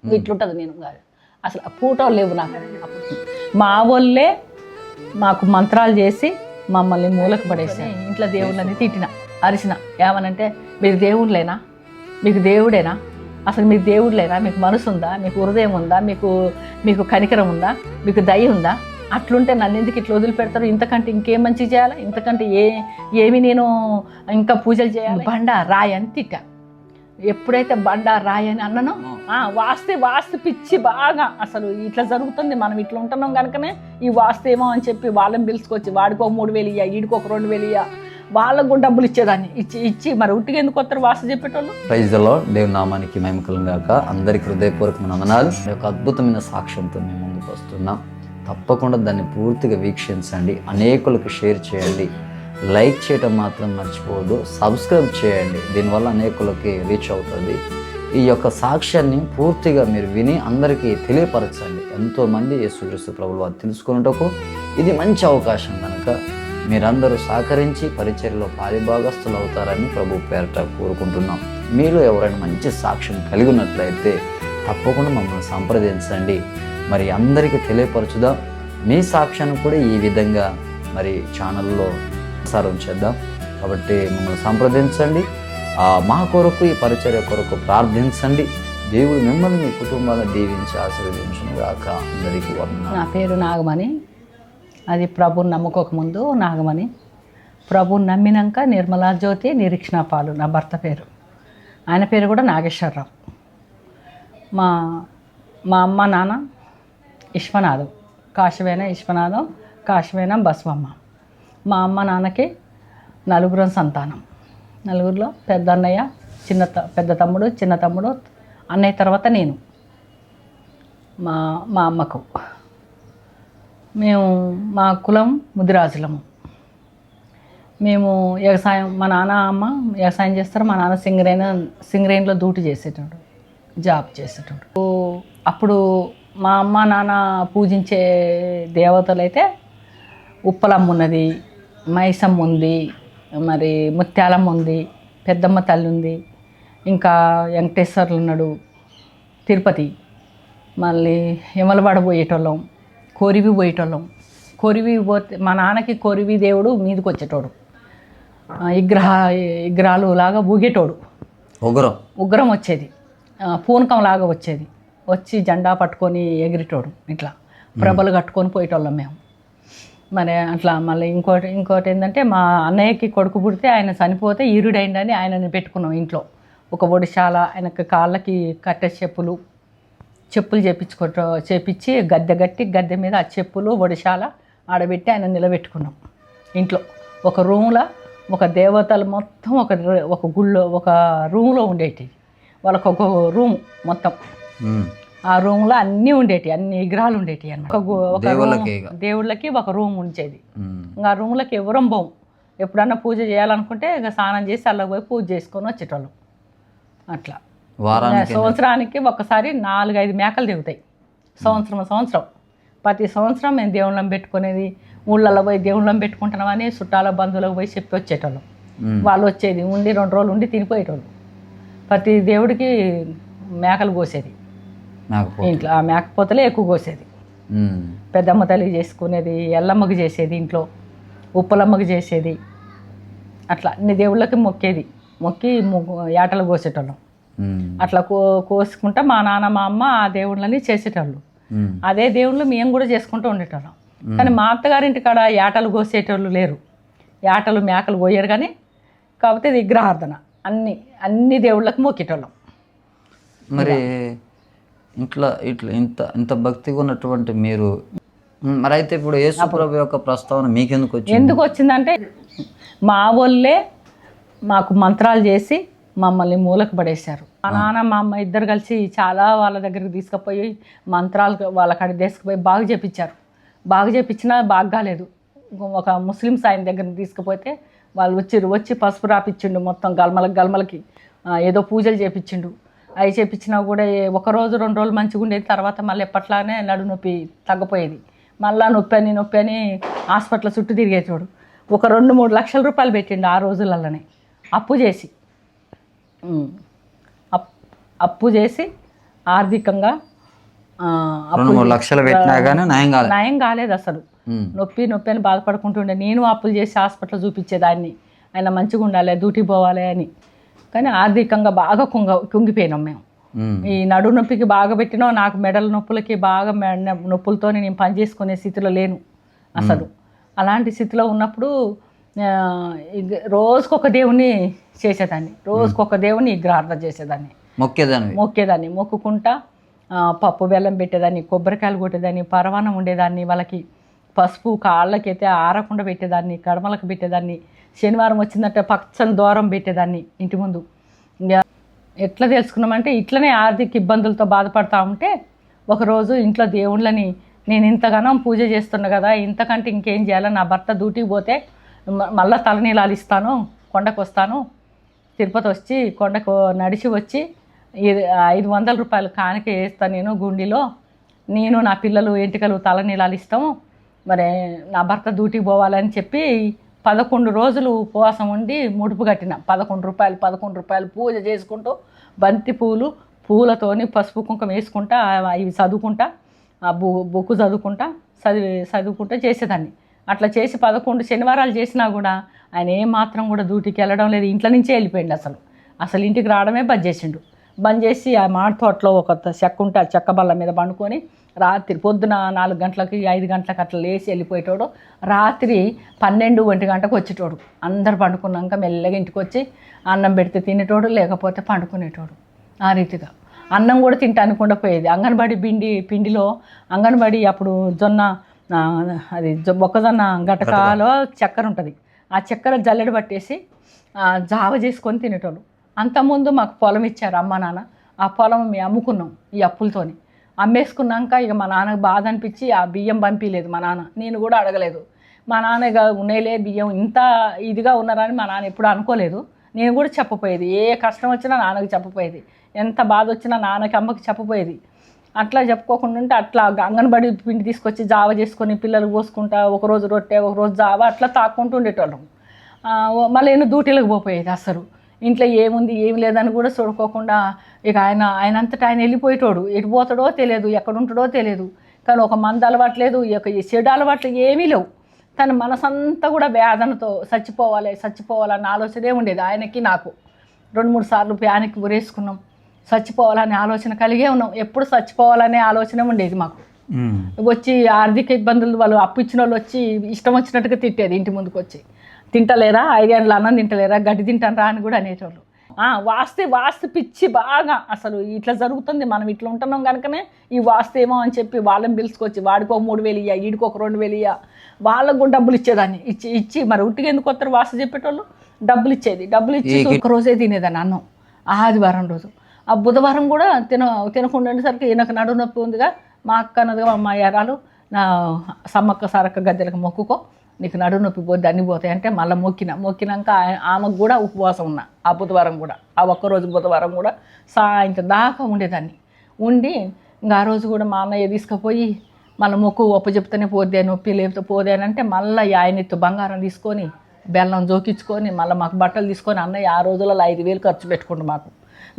ఇట్లుంటుంది నేను కాదు అసలు ఫోటోలు లేవు నాకు. మా వాళ్ళే మాకు మంత్రాలు చేసి మమ్మల్ని మూలకు పడేసాయి. ఇంట్లో దేవుళ్ళని తిట్టిన అరిసిన ఏమనంటే మీరు దేవుళ్ళేనా, మీకు దేవుడేనా, అసలు మీరు దేవుళ్ళేనా, మీకు మనసు ఉందా, మీకు హృదయం ఉందా, మీకు కనికరం ఉందా, మీకు దయ ఉందా, అట్లుంటే నన్ను ఎందుకు ఇట్లా వదిలిపెడతారు, ఇంతకంటే ఇంకేం మంచి చేయాలి, ఇంతకంటే ఏమి నేను ఇంకా పూజలు చేయాలి. బండ రాయి అని తిట్టా. ఎప్పుడైతే బండ రాయి అని అన్ననో వాస్తు పిచ్చి బాగా అసలు ఇట్లా జరుగుతుంది, మనం ఇట్లా ఉంటున్నాం కనుకనే ఈ వాస్తు ఏమో అని చెప్పి వాళ్ళని పిలుచుకొచ్చి వాడికి ఒక 3,000 ఇయ్య, వీడికి ఒక 2,000 ఇయ్య, వాళ్ళకు కూడా డబ్బులు ఇచ్చేదాన్ని. ఇచ్చి మరి ఉట్టిగా ఎందుకు వస్తారు వాస్తు చెప్పేటోళ్ళు. Praise the Lord. దేవుని నామానికి మహిమ కలుగును గాక. అందరికీ హృదయపూర్వకమైన వందనాలు. ఒక అద్భుతమైన సాక్ష్యంతో మేము ముందుకు వస్తున్నాం. తప్పకుండా దాన్ని పూర్తిగా వీక్షించండి, అనేకులకు షేర్ చేయండి, లైక్ చేయటం మాత్రం మర్చిపోవద్దు, సబ్స్క్రైబ్ చేయండి. దీనివల్ల అనేకులకి రీచ్ అవుతుంది. ఈ యొక్క సాక్ష్యాన్ని పూర్తిగా మీరు విని అందరికీ తెలియపరచండి. ఎంతోమంది యేసుక్రీస్తు ప్రభువు వారు తెలుసుకున్నటకు ఇది మంచి అవకాశం కనుక మీరందరూ సహకరించి పరిచర్యలో పాలిభాగస్తులు అవుతారని ప్రభు పేరట కోరుకుంటున్నాం. మీలో ఎవరైనా మంచి సాక్ష్యం కలిగి ఉన్నట్లయితే తప్పకుండా మమ్మల్ని సంప్రదించండి. మరి అందరికీ తెలియపరచుదాం. మీ సాక్ష్యాన్ని కూడా ఈ విధంగా మరి ఛానల్లో ప్రసారం చేద్దాం. కాబట్టి మమ్మల్ని సంప్రదించండి. మా కొరకు ఈ పరిచర్య కొరకు ప్రార్థించండి. దేవుడు మిమ్మల్ని మీ కుటుంబాలను దీవించి ఆశీర్వదించును గాక. అందరికీ వందనాలు. నా పేరు నాగమణి. అది ప్రభుని నమ్ముకోకముందు నాగమణి. ప్రభుని నమ్మినాక నిర్మలా జ్యోతి నిరీక్షణ పాలు నా భర్త పేరు. ఆయన పేరు కూడా నాగేశ్వరరావు. మా అమ్మ నాన్న విశ్వనాథం, కాశవేన విశ్వనాథం, కాశవేన బసవమ్మ. మా అమ్మ నాన్నకి 4 సంతానం. 4లో పెద్ద అన్నయ్య, పెద్ద తమ్ముడు, చిన్న తమ్ముడు, అన్నయ్య తర్వాత నేను. మా అమ్మకు మా కులం ముదిరాజులము. మేము వ్యవసాయం, మా నాన్న అమ్మ వ్యవసాయం చేస్తారు. మా నాన్న సింగరేణిలో డ్యూటీ చేసేటోడు, జాబ్ చేసేటోడు. అప్పుడు మా అమ్మ నాన్న పూజించే దేవతలు అయితే ఉప్పలమ్మ ఉన్నది, మైసమ్మ ఉంది, మరి ముత్యాలమ్మ ఉంది, పెద్దమ్మ తల్లి ఉంది, ఇంకా వెంకటేశ్వర్లు ఉన్నాడు, తిరుపతి, మళ్ళీ యమలవాడ పోయేటోళ్ళం, కొరివి పోయేటోళ్ళం. కొరివి పోతే మా నాన్నకి కొరివి దేవుడు మీదకి వచ్చేటోడు, విగ్రహాలు లాగా ఊగేటోడు, ఉగ్రం వచ్చేది, పూనకం లాగా వచ్చేది, వచ్చి జెండా పట్టుకొని ఎగిరేటోడు. ఇట్లా ప్రభలు కట్టుకొని పోయేటోళ్ళం మేము. మరి అట్లా మళ్ళీ ఇంకోటి ఏంటంటే మా అన్నయ్యకి కొడుకు పుడితే ఆయన చనిపోతే ఈరుడైందని ఆయనని పెట్టుకున్నాం ఇంట్లో. ఒక ఒడిశాల ఆయనకి కాళ్ళకి కట్టె చెప్పులు చేపించి గద్దె మీద ఆ చెప్పులు ఒడిశాల ఆడబెట్టి ఆయన నిలబెట్టుకున్నాం ఇంట్లో. ఒక రూమ్లో ఒక దేవతలు మొత్తం ఒక గుళ్ళో ఒక రూమ్లో ఉండేటి. వాళ్ళకు ఒక రూమ్ మొత్తం, ఆ రూమ్లో అన్నీ ఉండేటి, అన్ని విగ్రహాలు ఉండేటి అన్నమాట. దేవుళ్ళకి ఒక రూమ్ ఉంచేది. ఇంకా ఆ రూమ్లకి ఎవరం పోం. ఎప్పుడన్నా పూజ చేయాలనుకుంటే ఇక స్నానం చేసి అలా పోయి పూజ చేసుకొని వచ్చేటోళ్ళం. అట్లా సంవత్సరానికి ఒకసారి 4-5 మేకలు దిగుతాయి. సంవత్సరం ప్రతి సంవత్సరం మేము దేవుళ్ళం పెట్టుకునేది. ఊళ్ళల్లో పోయి దేవుళ్ళం పెట్టుకుంటున్నామని చుట్టాల బంధువులకు పోయి చెప్పి వచ్చేటోళ్ళం. వాళ్ళు వచ్చేది, ఉండి 2 రోజులు ఉండి తినిపోయేటోళ్ళు. ప్రతి దేవుడికి మేకలు కోసేది ఇంట్లో. ఆ మేకపోతలే ఎక్కువ కోసేది. పెద్దమ్మ తల్లి చేసుకునేది, ఎల్లమ్మకి చేసేది, ఇంట్లో ఉప్పలమ్మకి చేసేది. అట్లా అన్ని దేవుళ్ళకి మొక్కి ఏటలు కోసేటోళ్ళం. అట్లా కోసుకుంటా మా నాన్న మా అమ్మ ఆ దేవుళ్ళని చేసేటోళ్ళు. అదే దేవుళ్ళు మేము కూడా చేసుకుంటూ ఉండేటోళ్ళం. కానీ మా అత్తగారింటి కాడ ఏటలు కోసేటోళ్ళు లేరు. ఏటలు మేకలు కోయరు. కానీ కాకపోతే ఇది విగ్రహార్థన అన్ని దేవుళ్ళకి మొక్కేటోళ్ళం. మరి ఇంట్లో ఇంత భక్తిగా ఉన్నటువంటి మీరు మరి అయితే ఇప్పుడు యేసు ప్రభు యొక్క ప్రస్తావన మీకెందుకు వచ్చింది? ఎందుకు వచ్చిందంటే మా వాళ్ళే మాకు మంత్రాలు చేసి మమ్మల్ని మూలకు పడేశారు. మా నాన్న మా అమ్మ ఇద్దరు కలిసి చాలా వాళ్ళ దగ్గరికి తీసుకుపోయి మంత్రాలు వాళ్ళ కాడ తీసుకుపోయి బాగు చేపించినా బాగా కాలేదు. ఒక ముస్లిమ్స్ ఆయన దగ్గరికి తీసుకుపోతే వాళ్ళు వచ్చి పసుపు రాపిచ్చిండు, మొత్తం గల్మలకి ఏదో పూజలు చేపించిండు. అవి చేపించినా కూడా 1 రోజు 2 రోజులు మంచిగా ఉండేది. తర్వాత మళ్ళీ ఎప్పట్లానే నడు నొప్పి తగ్గిపోయేది. మళ్ళీ నొప్పి అని హాస్పిటల్ చుట్టూ తిరిగేటోడు. ఒక 2-3 లక్షల రూపాయలు పెట్టిండు ఆ రోజులలోనే అప్పు చేసి ఆర్థికంగా రెండు మూడు లక్షలు పెట్టినా కానీ నయం కాలేదు అసలు. నొప్పి అని బాధపడుకుంటుండే. నేను అప్పులు చేసి హాస్పిటల్ చూపించేదాన్ని, ఆయన మంచిగా ఉండాలి, డ్యూటీ పోవాలి అని. కానీ ఆర్థికంగా బాగా కుంగిపోయినాం మేము. ఈ నడు నొప్పికి బాగా పెట్టినా, నాకు మెడల నొప్పులకి బాగా నొప్పులతో నేను పని చేసుకునే స్థితిలో లేను అసలు. అలాంటి స్థితిలో ఉన్నప్పుడు రోజుకొక దేవుణ్ణి చేసేదాన్ని, రోజుకొక దేవుణ్ణి విగ్రహార్థన చేసేదాన్ని, మొక్కేదాన్ని. మొక్కుకుంటా పప్పు బెల్లం పెట్టేదాన్ని, కొబ్బరికాయలు కొట్టేదాన్ని, పరవానం ఉండేదాన్ని, వాళ్ళకి పసుపు కాళ్ళకైతే ఆరకుండా పెట్టేదాన్ని, కడమలకు పెట్టేదాన్ని. శనివారం వచ్చిందంటే పచ్చని దూరం పెట్టేదాన్ని ఇంటి ముందు. ఇంకా ఎట్లా తెలుసుకున్నామంటే ఇట్లనే ఆర్థిక ఇబ్బందులతో బాధపడతా ఉంటే ఒకరోజు ఇంట్లో దేవుళ్ళని నేను ఇంతగానో పూజ చేస్తున్నా కదా, ఇంతకంటే ఇంకేం చేయాలి, నా భర్త డ్యూటీకి పోతే మళ్ళీ తలనీలాలు ఇస్తాను, కొండకు వస్తాను, తిరుపతి వచ్చి కొండకు నడిచి వచ్చి 500 రూపాయలు కానుక వేస్తాను నేను గుండిలో, నేను నా పిల్లలు ఎంటికలు తలనీలాలు ఇస్తాము, మరి నా భర్త డ్యూటీకి పోవాలని చెప్పి 11 రోజులు ఉపవాసం ఉండి ముడుపు కట్టిన. 11 రూపాయలు పూజ చేసుకుంటూ బంతి పూలతోని పసుపు కుంకుమ వేసుకుంటా, ఇవి చదువుకుంటా, బుక్ చదువుకుంటా చేసేదాన్ని. అట్లా చేసి 11 శనివారాలు చేసినా కూడా ఆయన ఏమాత్రం కూడా డ్యూటీకి వెళ్ళడం లేదు, ఇంట్లో నుంచే వెళ్ళిపోయింది. అసలు ఇంటికి రావడమే బంద్ చేసిండు. బంద్ చేసి ఆ మాడి తోటలో ఒక చెక్క ఉంటే ఆ చెక్క బల్ల మీద పండుకొని రాత్రి పొద్దున 4 గంటలకి 5 గంటలకు అట్లా లేచి వెళ్ళిపోయేటోడు. రాత్రి 12-1 గంటకు వచ్చేటోడు. అందరు పండుకున్నాక మెల్లగా ఇంటికి వచ్చి అన్నం పెడితే తినేటోడు, లేకపోతే పండుకునేటోడు. ఆ రీతిగా అన్నం కూడా తింటా అనుకుండా పోయేది. అంగన్వాడీ పిండిలో అంగన్వాడీ అప్పుడు మొక్కజొన్న గటకాలో చక్కెర ఉంటుంది, ఆ చక్కెర జల్లెడ పట్టేసి జావ చేసుకొని తినేటోళ్ళు. అంతకుముందు మాకు పొలం ఇచ్చారు అమ్మ నాన్న, ఆ పొలం మేము అమ్ముకున్నాం ఈ అప్పులతోని. అమ్మేసుకున్నాక ఇక మా నాన్నకు బాధ అనిపించి ఆ బియ్యం పంపించలేదు మా నాన్న, నేను కూడా అడగలేదు. మా నాన్న ఇక ఉన్నాయిలే బియ్యం, ఇంత ఇదిగా ఉన్నారని మా నాన్న ఎప్పుడు అనుకోలేదు. నేను కూడా చెప్పపోయేది, ఏ కష్టం వచ్చినా నాన్నకి చెప్పపోయేది, ఎంత బాధ వచ్చినా నాన్నకి అమ్మకి చెప్పపోయేది. అట్లా చెప్పుకోకుండా ఉంటే అట్లా అంగన్వాడీ పిండి తీసుకొచ్చి జావ చేసుకొని పిల్లలు పోసుకుంటా, ఒకరోజు రొట్టె ఒకరోజు జావ అట్లా తాక్కుంటూ ఉండేటోళ్ళం. మళ్ళీ నేను డ్యూటీలకు పోయేది. అసలు ఇంట్లో ఏముంది ఏమి లేదని కూడా చూడుకోకుండా ఇక ఆయన అంతటా ఆయన వెళ్ళిపోయేటోడు. ఎటు పోతాడో తెలియదు, ఎక్కడ ఉంటాడో తెలియదు. కానీ ఒక మంద అలవాట్లేదు, ఇక చెడు అలవాట్లు ఏమీ లేవు. తన మనసంతా కూడా వేదనతో చచ్చిపోవాలన్న ఆలోచనే ఉండేది. ఆయనకి నాకు 2-3 సార్లు ప్యానికి ఉరేసుకున్నాం, చచ్చిపోవాలనే ఆలోచన కలిగే ఉన్నాం. ఎప్పుడు చచ్చిపోవాలనే ఆలోచన ఉండేది మాకు. వచ్చి ఆర్థిక ఇబ్బందులు వాళ్ళు అప్పు ఇచ్చిన వాళ్ళు వచ్చి ఇష్టం వచ్చినట్టుగా తిట్టేది. ఇంటి ముందుకు వచ్చి తింటలేరా, 5 గంటల అన్నం తింటలేరా, గడ్డి తింటారా అని కూడా అనేటోళ్ళు. వాస్తు పిచ్చి బాగా. అసలు ఇట్లా జరుగుతుంది, మనం ఇట్లా ఉంటున్నాం కనుకనే ఈ వాస్తు ఏమో అని చెప్పి వాళ్ళని పిలుచుకొచ్చి వాడికి 3,000 ఇయ్య, వీడికి 2,000 ఇయ్య, వాళ్ళకు కూడా డబ్బులు ఇచ్చేదాన్ని. ఇచ్చి మరి ఉట్టిగా ఎందుకు వస్తారు వాస్తు చెప్పేటోళ్ళు, డబ్బులు ఇచ్చేది. డబ్బులు ఇచ్చి ఒక రోజే తినేదాన్ని అన్నం, ఆదివారం రోజు. ఆ బుధవారం కూడా తినకుండా ఉండేసరికి ఈయనకు నడుము నొప్పి ఉందిగా, మా అక్క అన్నదిగా, మా అమ్మ ఎరాలు నా సమ్మక్క సారక్క గద్దెలకు మొక్కుకో, నీకు నడుము నొప్పి పోతే అన్నీ పోతాయి అంటే మళ్ళీ మొక్కినాక ఆమెకు కూడా ఉపవాసం ఉన్నా. ఆ బుధవారం కూడా, ఆ ఒక్కరోజు బుధవారం కూడా సాయంత్రం దాకా ఉండేదాన్ని. ఉండి ఇంకా ఆ రోజు కూడా మా అన్నయ్య తీసుకుపోయి మళ్ళీ మొక్కు చెప్తేనే పోతే నొప్పి, లేకపోతే పోతే అని అంటే మళ్ళీ ఆయన ఎత్తు బంగారం తీసుకొని బెల్లం జోకించుకొని మళ్ళీ మాకు బట్టలు తీసుకొని అన్నయ్య ఆ రోజులలో 5,000 ఖర్చు పెట్టుకుంటూ మాకు.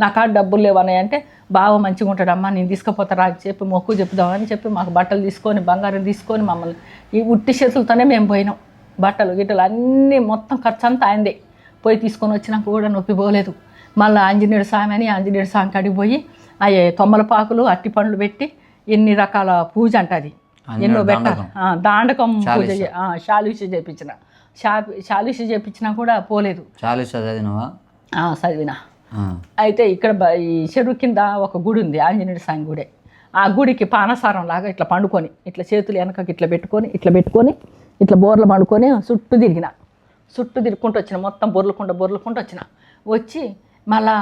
నాకు ఆ డబ్బులు లేవన్నాయి అంటే బాగా మంచిగా ఉంటాడమ్మా, నేను తీసుకుపోతారా అని చెప్పి మొక్కు చెప్దామని చెప్పి మాకు బట్టలు తీసుకొని బంగారం తీసుకొని మమ్మల్ని ఈ ఉట్టి చేతులతోనే మేము పోయినాం. బట్టలు గిట్టలు అన్నీ మొత్తం ఖర్చు అంతా ఆయనదే. పోయి తీసుకొని వచ్చినాక కూడా నొప్పి పోలేదు. మళ్ళీ ఆంజనేయుడు స్వామి అని ఆంజనేయుడు స్వామికి అడిగి పోయి అయ్యే తొమ్మలపాకులు అట్టి పండ్లు పెట్టి ఎన్ని రకాల పూజ అంటది, ఎన్నో పెట్టాలి. దాండకం పూజ శాలుష చేపించినా కూడా పోలేదు. చదివినా. అయితే ఇక్కడ ఈ చెరువు కింద ఒక గుడి ఉంది, ఆంజనేయుడు స్వామి గుడే. ఆ గుడికి పానసారం లాగా ఇట్లా పండుకొని ఇట్లా చేతులు వెనకకి ఇట్లా పెట్టుకొని ఇట్లా బోర్లు పండుకొని చుట్టూ తిరుగుకుంటూ వచ్చిన, మొత్తం బొర్లుకుంటూ వచ్చి మళ్ళా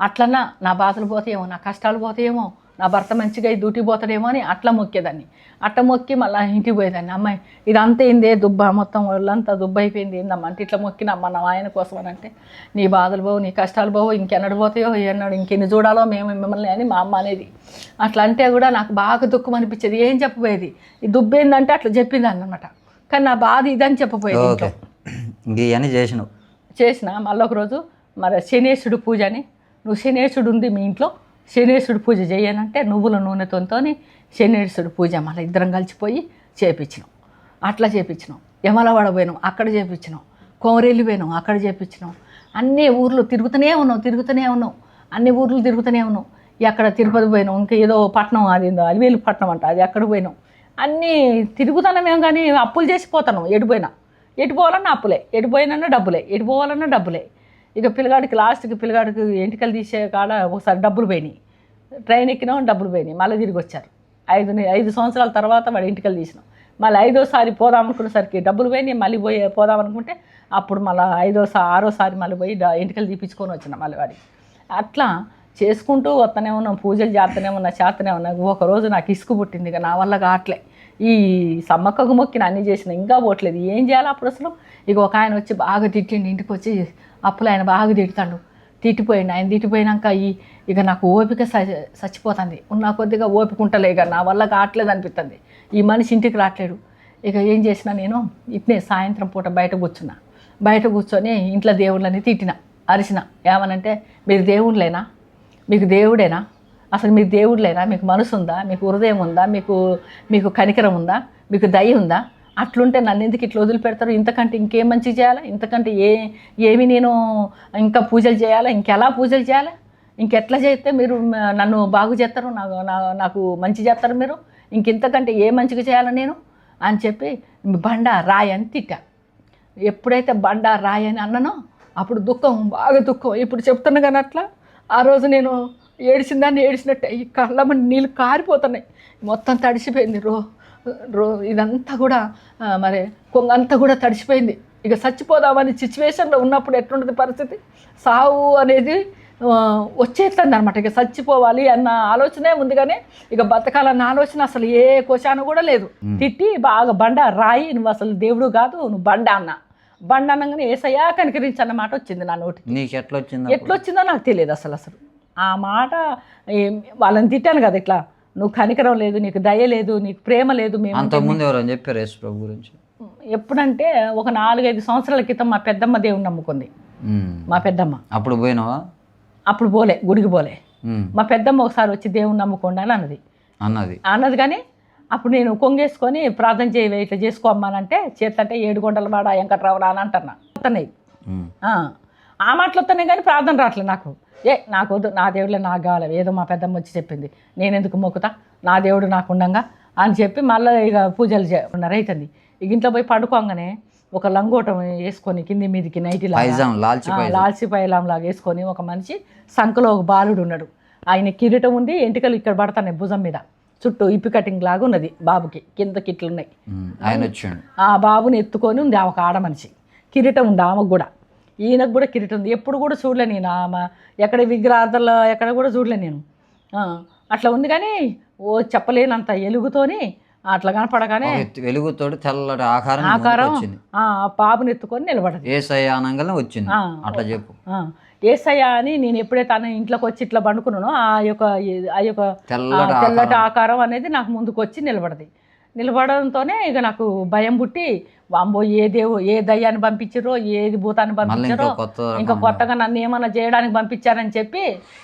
అట్లన్నా నా బాధలు పోతాయేమో, నా కష్టాలు పోతాయేమో, నా భర్త మంచిగా డ్యూటీ పోతాడేమో అని అట్లా మొక్కేదాన్ని. అట్లా మొక్కి మళ్ళీ ఇంటికి పోయేదాన్ని. అమ్మాయి ఇదంతా ఏందే దుబ్బ, మొత్తం ఒళ్ళంతా దుబ్బ అయిపోయింది ఏందమ్మా అంటే ఇట్లా మొక్కినమ్మా నా ఆయన కోసం అని అంటే నీ బాధలు పోవు, నీ కష్టాలు పోవు, ఇంకెన్నడు పోతాయో ఎన్నడు ఇంకెన్ని చూడాలో మేము మిమ్మల్ని అని మా అమ్మ అనేది. అట్లా అంటే కూడా నాకు బాగా దుఃఖం అనిపించేది. ఏం చెప్పబోయేది, ఈ దుబ్బేందంటే అట్లా చెప్పింది అన్నమాట. కానీ నా బాధ ఇదని చెప్పబోయేది. చేసిన మళ్ళీ ఒకరోజు మరి శనేశ్వరుడు పూజ అని, నువ్వు శనేశ్వరుడు ఉంది మీ ఇంట్లో, శనేశ్వరుడు పూజ చేయనంటే నువ్వుల నూనెతో శనేశ్వరుడు పూజ మళ్ళీ ఇద్దరం కలిసిపోయి చేపించినాం. అట్లా చేపించినాం. యమలవాడ పోయినాం, అక్కడ చేపించినాం. కోమరెల్లి పోయినాం, అక్కడ చేపించినాం. అన్ని ఊర్లు తిరుగుతూనే ఉన్నాం. అన్ని ఊర్లు తిరుగుతూనే ఉన్నాం. అక్కడ తిరుపతి పోయినాం, ఇంకా ఏదో పట్నం అది అలివేలు పట్నం అంట, అది అక్కడ పోయినాం. అన్నీ తిరుగుతున్నామేం కానీ అప్పులు చేసిపోతున్నాం. ఎటు పోవాలన్నా అప్పులే, ఎటు పోయినా డబ్బులే, ఎటు పోవాలన్నా డబ్బులే. ఇక పిల్లగాడికి లాస్ట్కి ఎంటికలు తీసే కాడ ఒకసారి డబ్బులు పోయినాయి. ట్రైన్ ఎక్కినాం, డబ్బులు పోయినాయి. మళ్ళీ తిరిగి వచ్చారు. 5 సంవత్సరాల తర్వాత వాడు ఎంటికలు తీసినాం. మళ్ళీ 5వసారి పోదాం అనుకునేసరికి డబ్బులు పోయినాయి. మళ్ళీ పోదాం అనుకుంటే అప్పుడు మళ్ళీ 6వసారి మళ్ళీ పోయి ఎంటికలు తీపించుకొని వచ్చినాం మళ్ళీ వాడికి. అట్లా చేసుకుంటూ వస్తూనే ఉన్నాం, పూజలు చేస్తూనే ఉన్నా. ఒకరోజు నాకు ఇసుకు పుట్టింది. ఇక నా వల్ల కావట్లే, ఈ సమ్మక్కకు మొక్కిన అన్నీ చేసిన, ఇంకా పోవట్లేదు, ఏం చేయాలి అప్పుడు అసలు. ఇక ఒక ఆయన వచ్చి బాగా తిట్టిండి, ఇంటికి వచ్చి అప్పులు ఆయన బాగా తిడతాడు. తిట్టిపోయిండు. ఆయన తిట్టిపోయినాక ఇక నాకు ఓపిక చచ్చిపోతుంది. ఉన్న కొద్దిగా ఓపిక ఉంటలే, ఇక నా వల్ల కావట్లేదు అనిపిస్తుంది. ఈ మనిషి ఇంటికి రావట్లేడు. ఇక ఏం చేసినా నేను ఇట్నే సాయంత్రం పూట బయట కూర్చొని ఇంట్లో దేవుళ్ళని అరిచిన. ఏమనంటే, మీరు దేవుళ్ళేనా? మీకు దేవుడేనా? అసలు మీకు దేవుళ్ళేనా? మీకు మనసు ఉందా? మీకు హృదయం ఉందా? మీకు కనికరం ఉందా? మీకు దయ ఉందా? అట్లుంటే నన్ను ఎందుకు ఇట్లా వదిలిపెడతారు? ఇంతకంటే ఇంకేం మంచి చేయాలా? ఇంతకంటే ఏమి నేను ఇంకా పూజలు చేయాలా? ఇంకెలా పూజలు చేయాలా? ఇంకెట్లా చేస్తే మీరు నన్ను బాగు చేస్తారు, నాకు మంచి చేస్తారు మీరు? ఇంకెంతకంటే ఏ మంచిగా చేయాలా నేను అని చెప్పి బండ రాయి అని తిట్టా. ఎప్పుడైతే బండ రాయి అని అన్నానో అప్పుడు బాగా దుఃఖం. ఇప్పుడు చెప్తున్నా కానీ అట్లా ఆ రోజు నేను ఏడిచిందాన్ని ఏడిచినట్టే ఈ కళ్ళమని నీళ్ళు కారిపోతున్నాయి. మొత్తం తడిసిపోయింది. ఇదంతా కూడా మరి కొంగంతా కూడా తడిసిపోయింది. ఇక చచ్చిపోదామని సిచ్యువేషన్లో ఉన్నప్పుడు ఎట్లుంటుంది పరిస్థితి? సావు అనేది వచ్చేస్తుంది అనమాట. ఇక చచ్చిపోవాలి అన్న ఆలోచనే ఉంది, కానీ ఇక బతకాలన్న ఆలోచన అసలు ఏ కోశాన కూడా లేదు. తిట్టి బాగా బండ రాయి, నువ్వు అసలు దేవుడు కాదు, నువ్వు బండ అనగానే ఏసయ్యా కనికరించన్న మాట వచ్చింది నా నోటికి. నీకు ఎట్లొచ్చిందో నాకు తెలియదు అసలు. ఆ మాట వాళ్ళని తిట్టాను కదా, ఇట్లా నువ్వు కనికరం లేదు, నీకు దయ లేదు, నీకు ప్రేమ లేదు. మేము అంతకుముందు ఎవరైనా చెప్పారు యేసు ప్రభు గురించి? ఎప్పుడంటే ఒక 4-5 సంవత్సరాల క్రితం మా పెద్దమ్మ దేవుని నమ్ముకుంది. మా పెద్దమ్మ. అప్పుడు పోయినావా? అప్పుడు పోలే, గుడికి పోలే. మా పెద్దమ్మ ఒకసారి వచ్చి దేవుని నమ్ముకోండి అని అన్నది కానీ అప్పుడు నేను కొంగేసుకొని ప్రార్థన చేయవే, ఇట్లా చేసుకోమ్మానంటే చేతంటే 7 గంటల వాడ వెంకట్రావు అని అంటున్నాయి. ఆ మాటలు వస్తున్నాయి కానీ ప్రార్థన రావట్లేదు నాకు. నాకు వద్దు, నా దేవుళ్ళే నాకు కావాలి, ఏదో మా పెద్దమ్మ వచ్చి చెప్పింది, నేను ఎందుకు మొక్కుతా, నా దేవుడు నాకు ఉండంగా అని చెప్పి మళ్ళీ ఇక పూజలు అవుతుంది. ఇక ఇంట్లో పోయి పడుకోగానే ఒక లంగోటం వేసుకొని కింది మీదికి లాల్చి పైలాంలాగా వేసుకొని ఒక మనిషి సంఖలో ఒక బాలుడు ఉన్నాడు. ఆయన కిరీటం ఉంది, ఎంటికలు ఇక్కడ పడతాయి భుజం మీద, చుట్టూ ఇప్పి కటింగ్ లాగా ఉన్నది బాబుకి, కిందకి ఇట్లున్నాయి. ఆ బాబుని ఎత్తుకొని ఉంది ఒక ఆడ మనిషి. కిరీటం ఉంది ఆమెకు కూడా, ఈయనకు కూడా కిరీటం ఉంది. ఎప్పుడు కూడా చూడలే నేను ఆమె ఎక్కడ విగ్రహార్థంలో ఎక్కడ కూడా చూడలే నేను. అట్లా ఉంది కానీ చెప్పలేనంత ఎలుగుతోని అట్లా కనపడగానే వెలుగుతోటి తెల్లటి ఆకారం బాబుని ఎత్తుకొని నిలబడదు. వచ్చింది అట్లా చెప్పు. ఏసయ్య అని నేను ఎప్పుడైతే తన ఇంట్లోకి వచ్చి ఇట్లా పండుకున్నానో ఆ యొక్క తెల్లటి ఆకారం అనేది నాకు ముందుకు వచ్చి నిలబడడంతోనే ఇక నాకు భయం పుట్టి, వాంబో ఏ దయ్యాన్ని పంపించారో, ఏది భూతాన్ని పంపించారో, ఇంకా కొత్తగా నన్ను ఏమన్నా చేయడానికి పంపించారని చెప్పి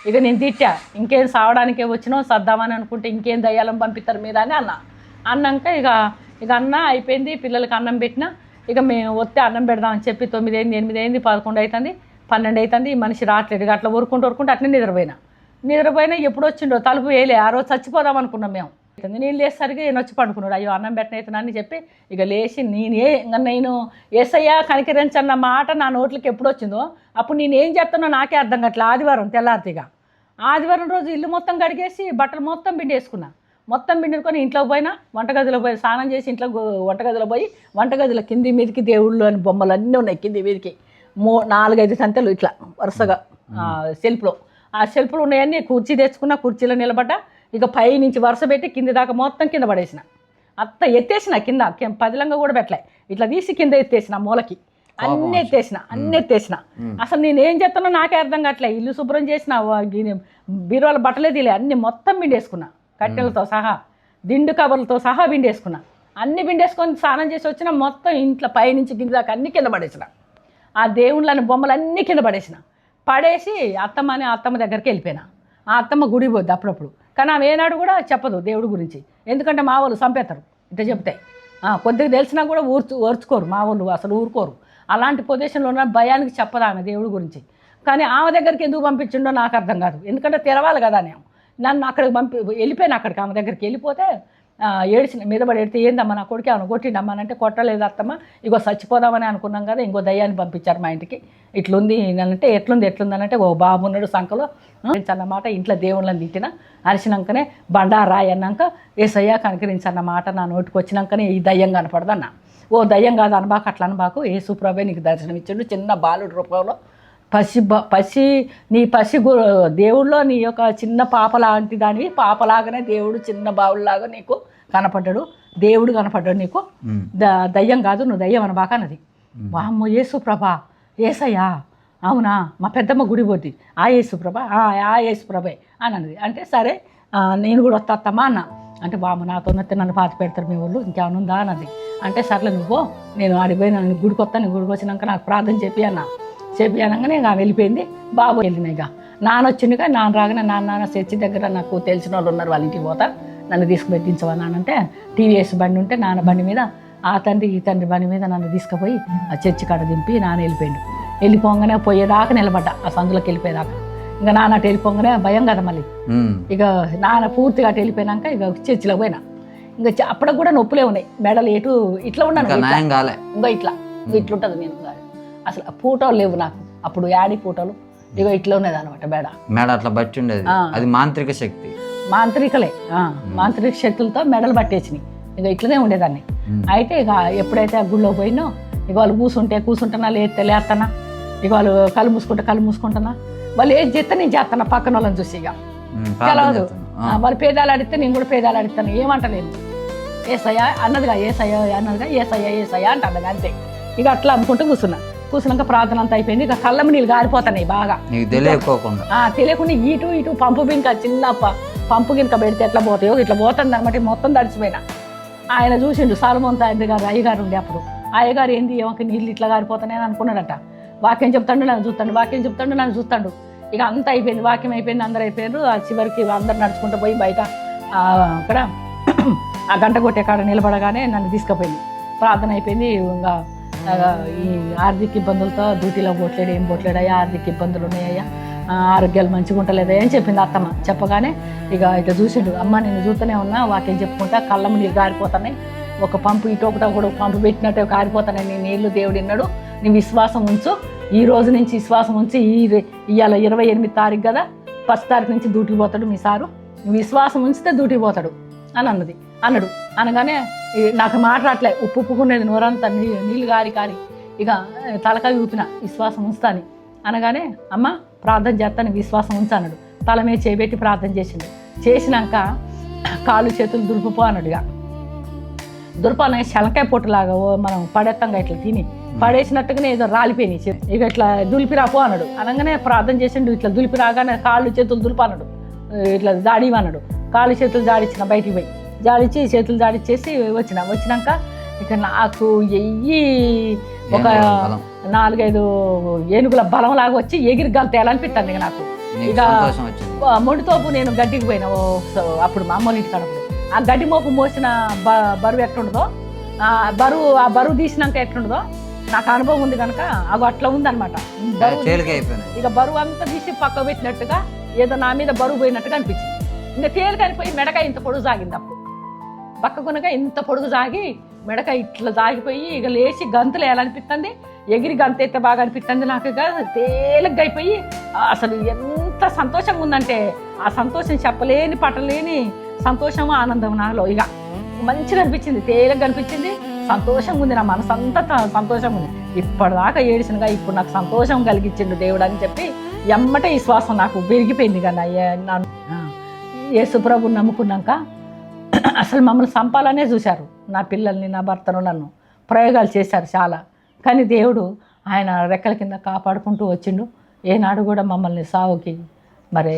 ఇక నేను తిట్టా. ఇంకేం సావడానికే వచ్చినావు, సర్దామని అనుకుంటే ఇంకేం దయ్యాలను పంపిస్తారు మీద అని అన్నాక ఇక అన్న అయిపోయింది. పిల్లలకి అన్నం పెట్టినా, ఇక మేము వస్తే అన్నం పెడదామని చెప్పి 9 అయింది, 8 అయింది, 11 అవుతుంది, 12 అవుతుంది. ఈ మనిషి రావట్లేదు. ఇక అట్లా ఊరుకుంటూ అట్నే నిద్రపోయినా ఎప్పుడు వచ్చిండో తలుపు వేయలే. ఆ రోజు చచ్చిపోదాం అనుకున్నాం మేము. నేను లేసరికి నేను వచ్చి పండుకున్నాడు. అయ్యో అన్నం పెట్టనవుతున్నానని చెప్పి ఇక లేచి నేను ఏసయ్యా కనికరించన్న మాట నా నోట్లకి ఎప్పుడు వచ్చిందో అప్పుడు నేను ఏం చేస్తానో నాకే అర్థం కావట్లేదు. ఆదివారం తెల్లారితిగా ఆదివారం రోజు ఇల్లు మొత్తం కడిగేసి బట్టలు మొత్తం పిండేసుకున్నా. మొత్తం పిండుకొని ఇంట్లోకి పోయినా, వంటగదిలో పోయి స్నానం చేసి ఇంట్లో వంటగదిలో పోయి వంటగదిలో కింది మీదకి దేవుళ్ళు అని బొమ్మలు అన్నీ ఉన్నాయి. కింది మీదకి 4-5 సంతలు ఇట్లా వరుసగా సెల్ఫ్లో. ఆ సెల్ఫ్లు ఉన్నాయన్నీ కుర్చీ తెచ్చుకున్న, కుర్చీలో నిలబడ్డా. ఇక పై నుంచి వరుస పెట్టి కింది దాకా మొత్తం కింద పడేసిన. అత్త ఎత్తేసిన, కింద పదిలంగా కూడా పెట్టలే, ఇట్లా తీసి కింద ఎత్తేసిన, మూలకి అన్నీ ఎత్తేసిన. అసలు నేను ఏం చేస్తానో నాకే అర్థం కావట్లే. ఇల్లు శుభ్రం చేసిన, బీరువాల బట్టలే తీలే, అన్నీ మొత్తం పిండేసుకున్నా, కట్టెలతో సహా, దిండు కవర్లతో సహా పిండేసుకున్నా. అన్నీ పిండేసుకొని స్నానం చేసి వచ్చిన, మొత్తం ఇంట్లో పైనుంచి కింద దాకా అన్నీ కింద పడేసిన. ఆ దేవుళ్ళని బొమ్మలు అన్నీ కింద పడేసి అత్తమ్మ దగ్గరికి వెళ్ళిపోయినా. ఆ అత్తమ్మ గుడి పోద్ది అప్పుడప్పుడు, కానీ ఆమె ఏనాడు కూడా చెప్పదు దేవుడి గురించి. ఎందుకంటే మా వాళ్ళు చంపేస్తారు ఇట్లా చెప్తే. కొద్దిగా తెలిసినా కూడా ఓర్చుకోరు మా వాళ్ళు, అసలు ఊరుకోరు. అలాంటి పొజిషన్లో ఉన్న భయానికి చెప్పదు ఆమె దేవుడి గురించి. కానీ ఆమె దగ్గరికి ఎందుకు పంపించిండో నాకు అర్థం కాదు. ఎందుకంటే తెరవాలి కదా నేను, నన్ను అక్కడికి వెళ్ళిపోయాను. అక్కడికి ఆమె దగ్గరికి వెళ్ళిపోతే ఏడిచిన మీద పడి ఏడితే, ఏందమ్మా నా కొడుకు ఏమైనా కొట్టిండమ్మా అంటే, కొట్టలేదు అత్తమ్మ, ఇగో చచ్చిపోదామని అనుకున్నాం కదా, ఇంకో దయ్యాన్ని పంపించారు మా ఇంటికి, ఇట్లుంది అంటే ఎట్లుంది అని అంటే, ఓ బాబు ఉన్నాడు సంఖలో అన్నమాట. ఇంట్లో దేవుళ్ళని తిట్టిన అరిచినాకనే బండారాయి అన్నాక, ఏసయ్యా కనికరించన్నమాట నా నోటికి వచ్చినాకనే ఈ దయ్యం కనపడదన్న. ఓ దయ్యం కాదు అనబాకు, అట్లా అనబాకు, యేసు ప్రభువే నీకు దర్శనం ఇచ్చిండు చిన్న బాలుడు రూపంలో. నీ దేవుళ్ళో నీ యొక్క చిన్న పాప లాంటి దానివి, పాపలాగానే దేవుడు చిన్న బావుల్లాగా నీకు కనపడ్డాడు, దేవుడు కనపడ్డాడు నీకు, దయ్యం కాదు నువ్వు దయ్యం అనబాక అన్నది. వామ్మో యేసు ప్రభా, ఏసయ్యా, అవునా, మా పెద్దమ్మ గుడి పోద్ది, ఆ యేసు ప్రభా, ఆ యేసు ప్రభే అని అన్నది. అంటే సరే నేను కూడా వస్తామ్మా అన్న. అంటే బామ్మ నాతో నన్ను పాతి పెడతారు మీ వాళ్ళు, ఇంకేమైనా ఉందా అన్నది. అంటే సర్లే నువ్వు, నేను ఆడిపోయి నన్ను గుడికి వస్తాను, నీ గుడికి వచ్చినాక నాకు ప్రార్థన చెప్పి అనగానే ఇక వెళ్ళిపోయింది. బాబు వెళ్ళినాయి. ఇక నాన్న వచ్చిందిగా, నాన్న రాగానే నాన్న చర్చి దగ్గర నాకు తెలిసిన వాళ్ళు ఉన్నారు, వాళ్ళ ఇంటికి పోతా, నన్ను తీసుకుపెట్టించవా నానంటే, టీవీఎస్ బండి ఉంటే నాన్న బండి మీద, ఆ తండ్రి ఈ తండ్రి బండి మీద నన్ను తీసుకుపోయి ఆ చర్చి కాడ దింపి నాన్న వెళ్ళిపోయాడు. వెళ్ళిపోగానే పోయేదాకా నిలబడ్డా, ఆ సందులోకి వెళ్ళిపోయేదాకా. ఇంకా నాన్న అటు వెళ్ళిపోగానే భయం కదా మళ్ళీ. ఇక నాన్న పూర్తిగా అటు వెళ్ళిపోయినాక ఇక చర్చిలో పోయినా. ఇంకా అప్పటికి కూడా నొప్పులే ఉన్నాయి, మెడలు ఎటు ఇట్లా ఉన్నాను, ఇంకా ఇట్లుంటుంది. నేను అసలు ఫోటోలు లేవు నాకు అప్పుడు, యాడి ఫోటోలు, ఇక ఇట్లా ఉన్నది అనమాట మెడ అట్లా బట్టి ఉండేది. అది మాంత్రిక శక్తి, మాంత్రికలే, మాంత్రిక శక్తులతో మెడలు పట్టేసినాయి. ఇక ఇట్లనే ఉండేదాన్ని. అయితే ఇక ఎప్పుడైతే ఆ గుళ్ళో పోయినో, ఇక వాళ్ళు కూర్చుంటున్నా, లేస్తానా, ఇక వాళ్ళు కళ్ళు మూసుకుంటున్నా, వాళ్ళు ఏది చేస్తే నేను చేస్తాను పక్కన వాళ్ళని చూసి. ఇక తెలవదు, వాళ్ళు పేదాలు ఆడితే నేను కూడా పేదాలు ఆడిస్తాను, ఏమంటలేదు. ఏసయ్యా అన్నదిగా, ఏసయ్యా అంటాను అంతే. ఇక అట్లా అనుకుంటూ కూర్చున్నాక ప్రార్థన అంతా అయిపోయింది. ఇక కళ్ళ నీళ్ళు గారిపోతున్నాయి బాగా, తెలియకుండా ఇటు పంపు గినక, చిన్న పంపు గినక పెడితే ఎట్లా పోతాయో ఇట్లా పోతుంది అనమాట. మొత్తం తడిచిపోయినా. ఆయన చూసిండు, సాలమోన్ తండ్రి గారు అయ్యగారు ఉండే అప్పుడు. అయ్యగారు ఏంది ఏమకి నీళ్ళు ఇట్లా గారిపోతాయని అనుకున్నాడట. వాక్యం చెప్తాడు నన్ను చూస్తాడు. ఇక అంతా అయిపోయింది, వాక్యం అయిపోయింది, అందరూ అయిపోయారు. ఆ చివరికి అందరు నడుచుకుంటూ పోయి బయట అక్కడ ఆ గంట కొట్టే కాడ నిలబడగానే నన్ను తీసుకుపోయింది. ప్రార్థన అయిపోయింది. ఇంకా ఈ ఆర్థిక ఇబ్బందులతో డ్యూటీలో పోట్లేడు, ఏం పోట్లేడయ్యా, ఆర్థిక ఇబ్బందులు ఉన్నాయ్యా, ఆరోగ్యాలు మంచిగా ఉంటలేదా అని చెప్పింది అత్తమ్మ. చెప్పగానే ఇక చూసిండు, అమ్మ నేను చూస్తూనే ఉన్నా, వాక్యం చెప్పుకుంటా కళ్ళమ్మ నీళ్ళు గారిపోతున్నాయి, ఒక పంపు ఇటు ఒకటి పంపు పెట్టినట్టే కారిపోతున్నాయి నీ నీళ్ళు, దేవుడు విన్నాడు, నీ విశ్వాసం ఉంచు, ఈ రోజు నుంచి విశ్వాసం ఉంచి, ఇవాళ 28 తారీఖు కదా, 1 తారీఖు నుంచి డ్యూటీకి పోతాడు మీ సారు, నువ్వు విశ్వాసం ఉంచితే డ్యూటీకి పోతాడు అని అన్నాడు. అనగానే నాకు మాట్లాడలే, ఉప్పుకునేది నోరంతా నీళ్ళు కారి ఇక తలకాయ ఊపిన, విశ్వాసం ఉంచుతాని అనగానే, అమ్మ ప్రార్థన చేస్తాను విశ్వాసం ఉంచు అన్నాడు. తల మీద చేయబెట్టి ప్రార్థన చేసినాక కాళ్ళు చేతులు దులుపుపో అన్నాడు. ఇక దుర్పాన శలకాయ పొట్టులాగా మనం పడేత్తంగా ఇట్లా తిని పడేసినట్టుగానే ఏదో రాలిపోయినాయి, ఇక ఇట్లా దులిపిరాపో అన్నాడు. అనగానే ప్రార్థన చేసిండు, ఇట్లా దులిపి రాగానే కాళ్ళు చేతులు దులిపన్నాడు, ఇట్లా జాడివన్నాడు. కాళ్ళు చేతులు జాడిచ్చిన, బయటికి పోయి జాడిచ్చి చేతులు జాడిచ్చేసి వచ్చినాక ఇక నాకు ఒక 4-5 ఏనుగుల బలం లాగా వచ్చి ఎగిరి తేలనిపిస్తుంది. ఇక నాకు ఇక మొండితోపు నేను గడ్డికి పోయినా అప్పుడు మా అమ్మోళ్ళ ఇంటి కాడప్పుడు, ఆ గడ్డి మోపు మోసిన బరువు ఎట్లుండదో, ఆ బరువు తీసినాక ఎట్లుండదో నాకు అనుభవం ఉంది కనుక అవి అట్లా ఉందన్నమాట. ఇక బరువు అంతా తీసి పక్క పెట్టినట్టుగా ఏదో నా మీద బరువు పోయినట్టుగా అనిపించింది. ఇంకా తేలికనిపోయి మెడకాయ ఇంత పొడుగు సాగింది. అప్పుడు పక్కకునగా ఇంత పొడుగు సాగి మెడకాయ ఇట్లా సాగిపోయి ఇక లేచి గంతులు వేయాలనిపిస్తుంది, ఎగిరి గంత అయితే బాగా అనిపిస్తుంది. నాకు ఇక తేలిగ్గా అయిపోయి అసలు ఎంత సంతోషంగా ఉందంటే, ఆ సంతోషం చెప్పలేని పట్టలేని సంతోషము ఆనందం నాలో. ఇక మంచిగా అనిపించింది, తేలిగ్గా అనిపించింది, సంతోషంగా ఉంది, నా మనసు అంతా సంతోషంగా ఉంది. ఇప్పటిదాకా ఏడిసినగా ఇప్పుడు నాకు సంతోషం కలిగించిండు దేవుడు అని చెప్పి ఎమ్మటే విశ్వాసం నాకు పెరిగిపోయింది. కానీ యేసుప్రభుని నమ్ముకున్నాక అసలు మమ్మల్ని చంపాలనే చూశారు, నా పిల్లల్ని, నా భర్తను, నన్ను ప్రయోగాలు చేశారు చాలా. కానీ దేవుడు ఆయన రెక్కల కింద కాపాడుకుంటూ వచ్చిండు. ఏనాడు కూడా మమ్మల్ని సావుకి మరి